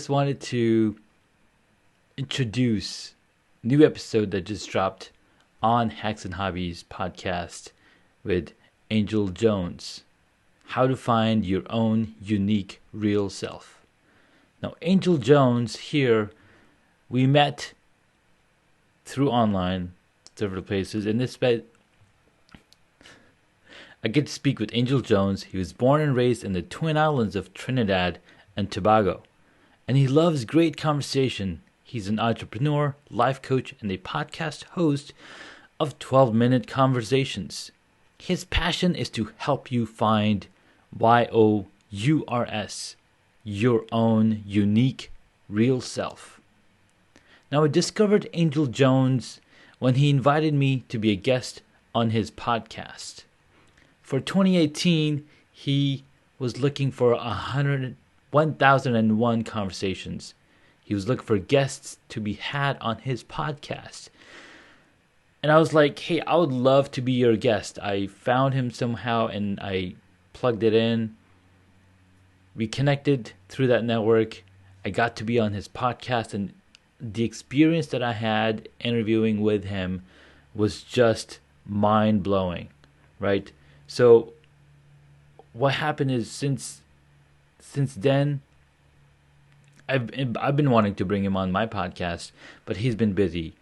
Just wanted to introduce a new episode that just dropped on Hacks and Hobbies podcast with Engel Jones. How to find your own unique real self. Now, Engel Jones here, we met through online, several places, and I get to speak with Engel Jones. He was born and raised in the Twin Islands of Trinidad and Tobago, and he loves great conversation. He's an entrepreneur, life coach, and a podcast host of 12-minute conversations. His passion is to help you find YOURS, your own unique real self. Now, I discovered Engel Jones when he invited me to be a guest on his podcast. For 2018, he was looking for 1,001 conversations. He was looking for guests to be had on his podcast. And I was like, hey, I would love to be your guest. I found him somehow and I plugged it in. We connected through that network. I got to be on his podcast, and the experience that I had interviewing with him was just mind-blowing, right? So what happened is since then, I've been wanting to bring him on my podcast, but he's been busy.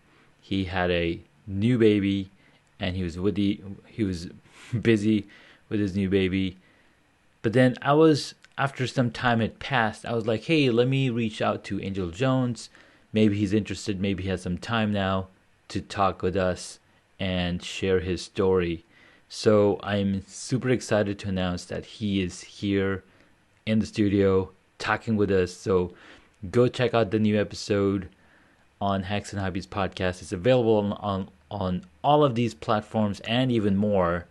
He had a new baby, and he was busy with his new baby. But then after some time had passed, I was like, hey, let me reach out to Engel Jones. Maybe he's interested. Maybe he has some time now to talk with us and share his story. So I'm super excited to announce that he is here in the studio talking with us. So go check out the new episode on Hacks and Hobbies podcast. It's available on all of these platforms and even more.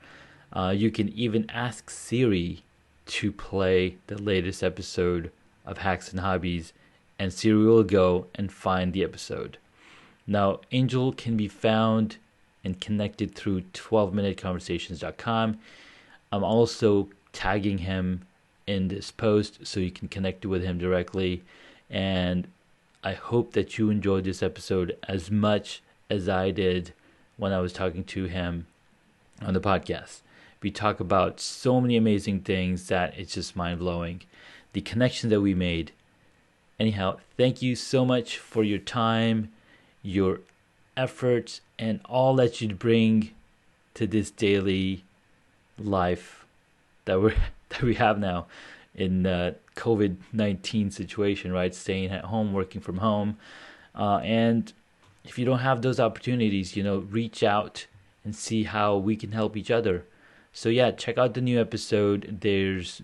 You can even ask Siri to play the latest episode of Hacks and Hobbies, and Siri will go and find the episode. Now, Engel can be found and connected through 12minuteconversations.com. I'm also tagging him in this post so you can connect with him directly. And I hope that you enjoyed this episode as much as I did when I was talking to him on the podcast. We talk about so many amazing things that it's just mind-blowing. The connection that we made. Anyhow, thank you so much for your time, your efforts, and all that you bring to this daily life that we have now in COVID-19 situation, right? Staying at home, working from home. And if you don't have those opportunities, reach out and see how we can help each other. So yeah, check out the new episode. It's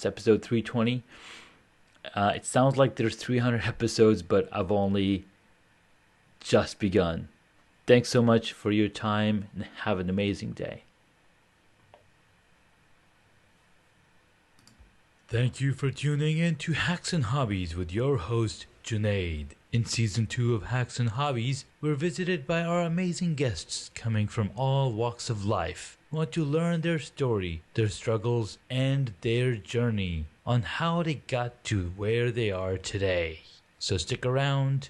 episode 320. It sounds like there's 300 episodes, but I've only just begun. Thanks so much for your time, and have an amazing day. Thank you for tuning in to Hacks and Hobbies with your host, Junaid. In Season 2 of Hacks and Hobbies, we're visited by our amazing guests coming from all walks of life. We want to learn their story, their struggles, and their journey on how they got to where they are today. So stick around